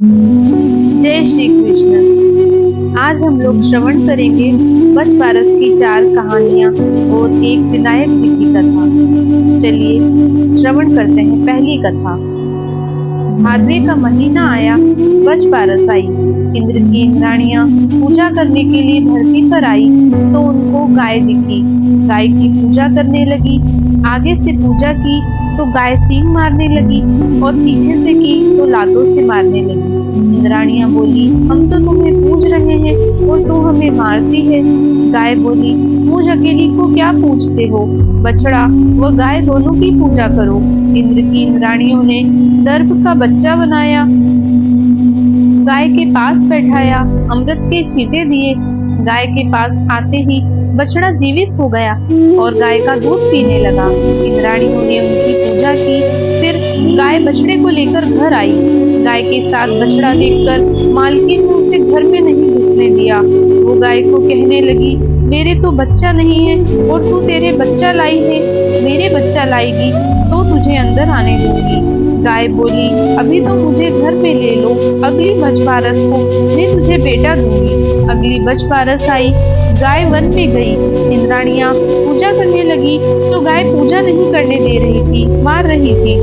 जय श्री कृष्ण। आज हम लोग श्रवण करेंगे बच पारस की 4 कहानियां और एक विनायक जी की कथा। चलिए श्रवण करते हैं। पहली कथा। भादवे का महीना आया, बच पारस आई। इंद्र की इंद्राणियां पूजा करने के लिए धरती पर आई तो उनको गाय दिखी। गाय की पूजा करने लगी। आगे से पूजा की तो गाय सींग मारने लगी और पीछे से की तो लातों से मारने लगी। इंद्राणियां बोली, हम तो तुम्हें पूज रहे हैं और तू हमें मारती है। गाय बोली, मुझ अकेली को क्या पूजते हो? बछड़ा व गाय दोनों की पूजा करो। इंद्र की इंद्राणियों ने दर्भ का बच्चा बनाया, गाय के पास बैठाया, अमृत के छींटे दिए। गाय के पास आते ही बछड़ा जीवित हो गया और गाय का दूध पीने लगा। इंद्राणियों ने उनकी पूजा की। फिर गाय बछड़े को लेकर घर आई। गाय के साथ बछड़ा देखकर मालकिन ने उसे घर में नहीं घुसने दिया। वो गाय को कहने लगी, मेरे तो बच्चा नहीं है और तू तेरे बच्चा लाई है। मेरे बच्चा लाएगी तो तुझे अंदर आने दूंगी। गाय बोली, अभी तो मुझे घर में ले लो, अगली बच पारस को मैं तुझे बेटा दूंगी। अगली बच पारस आई। गाय वन में गई। इंद्राणियां पूजा करने लगी तो गाय पूजा नहीं करने दे रही थी, मार रही थी।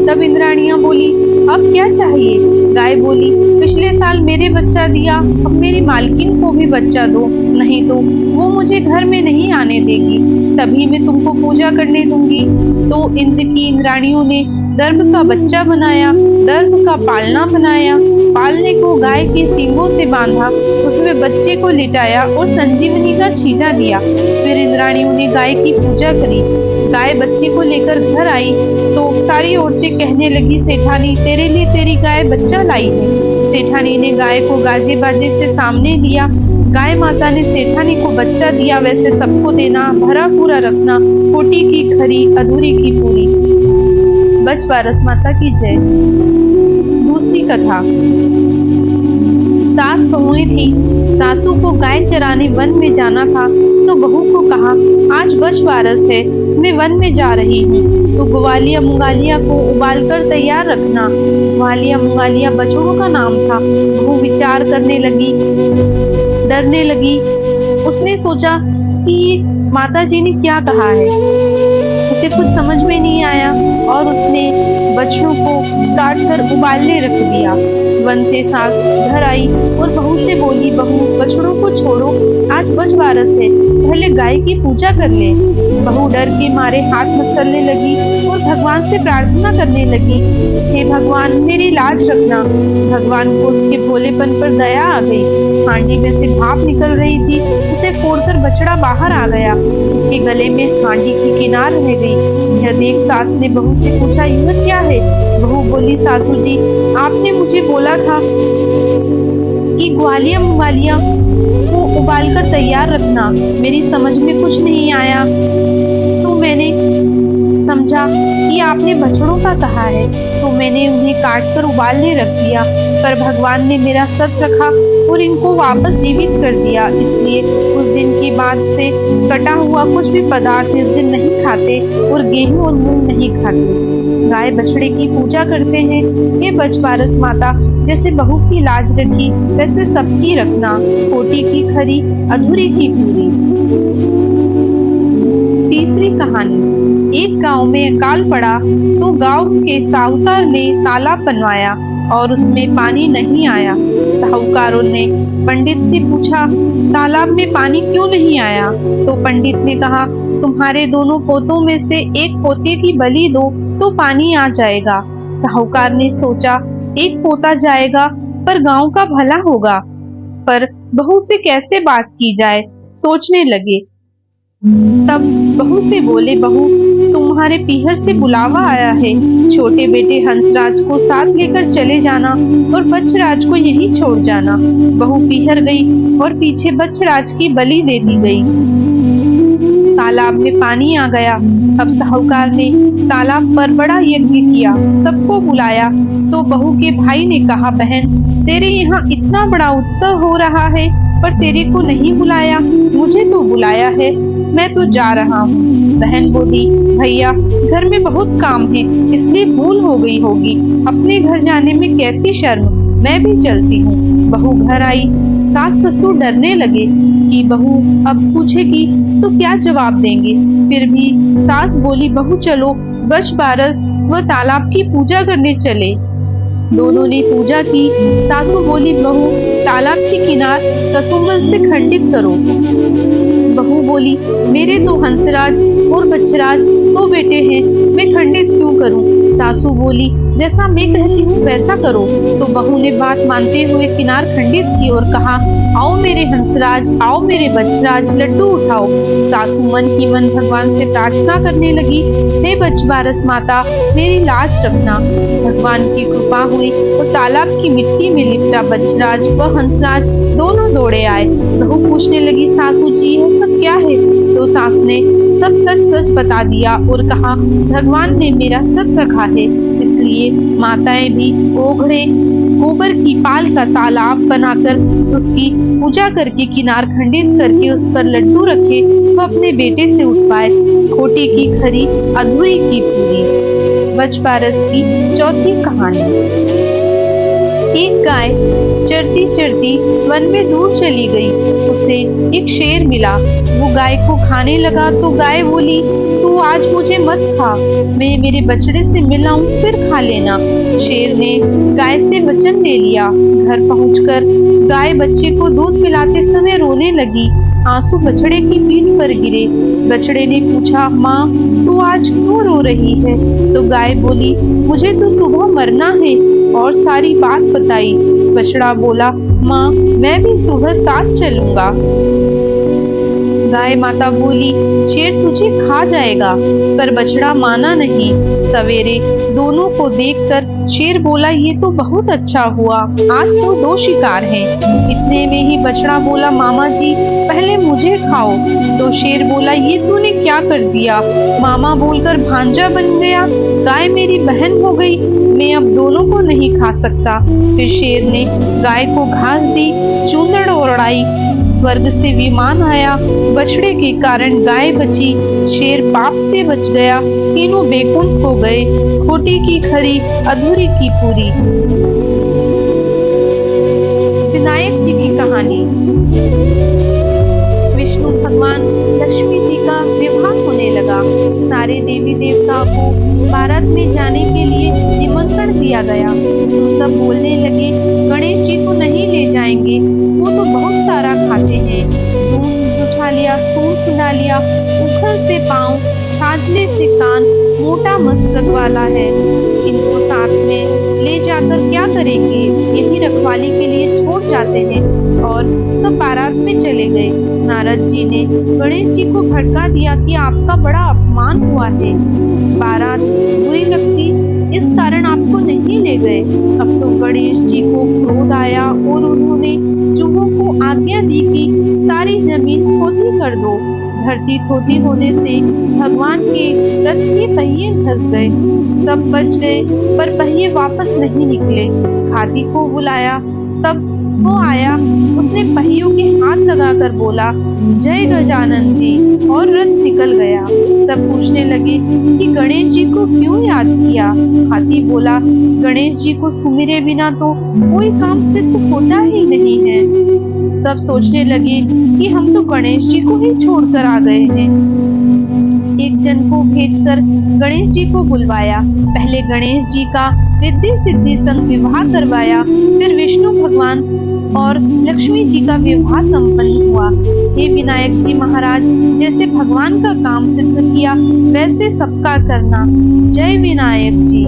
तब इंद्राणियां बोली, अब क्या चाहिए? गाय बोली, पिछले साल मेरे बच्चा दिया, अब मेरी मालकिन को भी बच्चा दो, नहीं तो वो मुझे घर में नहीं आने देगी, तभी मैं तुमको पूजा करने दूंगी। तो इंद्र की इंद्राणियों ने दर्भ का बच्चा बनाया, दर्भ का पालना बनाया, पालने को गाय के सींगों से बांधा, उसमें बच्चे को लिटाया और संजीवनी का छींटा दिया। फिर इंद्राणियों ने गाय की पूजा करी। गाय बच्चे को लेकर घर आई तो सारी औरतें कहने लगी, सेठानी तेरे लिए तेरी गाय बच्चा लाई है। सेठानी ने गाय को गाजे बाजे से सामने लिया। गाय माता ने सेठानी को बच्चा दिया वैसे सबको देना, भरा पूरा रखना, खोटी की खरी अधूरी की पूरी। बच पारस माता की जय। दूसरी कथा। सास बहुएं थी। सासू को गाय चराने वन में जाना था तो बहू को कहा, आज बच पारस है, मैं वन में जा रही हूँ, तो ग्वालिया मुंगालिया को उबाल कर तैयार रखना। ग्वालिया मुंगालिया बछड़ों का नाम था। बहू विचार करने लगी, डरने लगी। उसने सोचा कि माता जी ने क्या कहा है। उसे कुछ समझ में नहीं आया और उसने बछड़ों को काट कर उबालने रख दिया। वन से सास घर आई और बहू से बोली, बहू बछड़ों को छोड़ो, आज बच पारस है, पहले गाय की पूजा कर ले। बहू डर के मारे हाथ मसलने लगी और भगवान से प्रार्थना करने लगी, हे भगवान मेरी लाज रखना। भगवान को उसके भोलेपन पर दया आ गई। हांडी में से भाप निकल रही थी, उसे फोड़कर बछड़ा बाहर आ गया। उसके गले में हांडी की किनार रह गई। यह देख सास ने बहू से पूछा, यह क्या है? बहू बोली, सासू जी आपने मुझे बोला था कि ग्वालिया मुंगालिया को उबालकर तैयार रखना, मेरी समझ में कुछ नहीं आया तो मैंने समझा कि आपने बछड़ों का कहा है, तो मैंने उन्हें काट कर उबालने रख दिया, पर भगवान ने मेरा सच रखा और इनको वापस जीवित कर दिया। इसलिए उस दिन के बाद से कटा हुआ कुछ भी पदार्थ इस दिन नहीं खाते और गेहूं और मूंग नहीं खाते। गाय बछड़े की पूजा करते हैं। हे बच पारस माता, जैसे बहू की लाज रखी वैसे सबकी रखना, खोटी की खरी अधूरी की पूरी। तीसरी कहानी। एक गांव में अकाल पड़ा तो गांव के साहूकार ने तालाब बनवाया और उसमें पानी नहीं आया। साहूकारों ने पंडित से पूछा, तालाब में पानी क्यों नहीं आया? तो पंडित ने कहा, तुम्हारे दोनों पोतों में से एक पोते की बलि दो तो पानी आ जाएगा। साहूकार ने सोचा, एक पोता जाएगा पर गांव का भला होगा, पर बहू से कैसे बात की जाए, सोचने लगे। तब बहू से बोले, बहू तुम्हारे पीहर से बुलावा आया है, छोटे बेटे हंसराज को साथ लेकर चले जाना और बच्छराज को यहीं छोड़ जाना। बहू पीहर गई और पीछे बच्छराज की बलि दे दी गई। तालाब में पानी आ गया। अब साहूकार ने तालाब पर बड़ा यज्ञ किया, सबको बुलाया। तो बहू के भाई ने कहा, बहन तेरे यहाँ इतना बड़ा उत्सव हो रहा है पर तेरे को नहीं बुलाया, मुझे तो बुलाया है। मैं तो जा रहा हूँ। बहन बोली, भैया घर में बहुत काम है इसलिए भूल हो गई होगी। अपने घर जाने में कैसी शर्म, मैं भी चलती हूँ। बहू घर आई। सास ससुर डरने लगे कि बहू अब पूछेगी तो क्या जवाब देंगे। फिर भी सास बोली, बहू चलो बच बारस व तालाब की पूजा करने चले। दोनों ने पूजा की। सासू बोली, बहू तालाब के किनार कसुम्भल से खंडित करो। बहू बोली, मेरे तो हंसराज और बच्छराज दो बेटे हैं, मैं खंडित क्यों करूं। सासू बोली, जैसा मैं कहती हूँ वैसा करो। तो बहू ने बात मानते हुए किनार खंडित की और कहा, आओ मेरे हंसराज, आओ मेरे बच्छराज, लड्डू उठाओ। सासू मन ही मन भगवान से प्रार्थना करने लगी, हे बच्छबारस माता मेरी लाज रखना। भगवान की कृपा हुई और तालाब की मिट्टी में लिपटा बच्छराज व हंसराज दोनों दौड़े आए। बहू पूछने लगी, सासू जी यह सब क्या है। तो सास ने सब सच सच बता दिया और कहा, भगवान ने मेरा सच रखा है, इसलिए माताएं भी ओघड़े गोबर की पाल का तालाब बनाकर उसकी पूजा करके किनार खंडित करके उस पर लड्डू रखे तो अपने बेटे से उठ पाए। खोटी की खरी अधूरी की पूरी। बच्छबारस की चौथी कहानी। एक गाय चरती चरती वन में दूर चली गई। उसे एक शेर मिला। वो गाय को खाने लगा तो गाय बोली, तू आज मुझे मत खा, मैं मेरे बछड़े से मिल आऊं फिर खा लेना। शेर ने गाय से वचन ले लिया। घर पहुंचकर गाय बच्चे को दूध पिलाते समय रोने लगी। आंसू बछड़े की पीठ पर गिरे। बछड़े ने पूछा, माँ तू आज क्यों रो रही है। तो गाय बोली, मुझे तो सुबह मरना है, और सारी बात बताई। बछड़ा बोला, माँ मैं भी सुबह साथ चलूंगा। गाय माता बोली, शेर तुझे खा जाएगा, पर बछड़ा माना नहीं। सवेरे दोनों को देखकर शेर बोला, ये तो बहुत अच्छा हुआ, आज तो दो शिकार हैं। इतने में ही बछड़ा बोला, मामा जी पहले मुझे खाओ। तो शेर बोला, ये तूने क्या कर दिया, मामा बोलकर भांजा बन गया, गाय मेरी बहन हो गई, मैं अब दोनों को नहीं खा सकता। फिर शेर ने गाय को घास दी, चूंदड़ ओढ़ाई, स्वर्ग से विमान आया। बछड़े के कारण गाय बची, शेर पाप से बच गया, तीनों बेकुंठ हो गए। खोटी की खरी अधूरी की पूरी। विनायक जी की कहानी। विष्णु भगवान लक्ष्मी जी का विवाह होने लगा। सारे देवी देवताओं को बारात में जाने के लिए निमंत्रण दिया गया। तो सब बोलने लगे, गणेश जी को नहीं ले जाएंगे, वो तो बहुत सारा खाते हैं। दूध उठा लिया, सूंड सुना लिया, उखल से पांव, छाछले से कान, मोटा मस्तक वाला है, इनको साथ में ले जाकर क्या करेंगे, यही रखवाली के लिए छोड़ जाते हैं। और सब बारात में चले गए। नारद जी ने गणेश जी को भड़का दिया कि आपका बड़ा अपमान हुआ है, बारात बुरी लगती इस कारण आपको नहीं ले गए। अब तो गणेश जी को क्रोध आया और उन्होंने चूहों को आज्ञा दी कि सारी जमीन थोथी कर दो। धरती थोथी होने से भगवान के रथ के पहिए धंस गए। सब बच गए पर पहिए वापस नहीं निकले। हाथी को बुलाया, तब वो आया। उसने पहियों के हाथ लगाकर बोला, जय गजानन जी, और रथ निकल गया। सब पूछने लगे कि गणेश जी को क्यों याद किया। हाथी बोला, गणेश जी को सुमिरे बिना तो कोई काम सिद्ध होता ही नहीं है। सब सोचने लगे कि हम तो गणेश जी को ही छोड़कर आ गए हैं। एक जन को भेजकर गणेश जी को बुलवाया। पहले गणेश जी का रिद्धि सिद्धि संग विवाह करवाया, फिर विष्णु भगवान और लक्ष्मी जी का विवाह संपन्न हुआ। हे विनायक जी महाराज, जैसे भगवान का काम सिद्ध किया वैसे सबका करना। जय विनायक जी।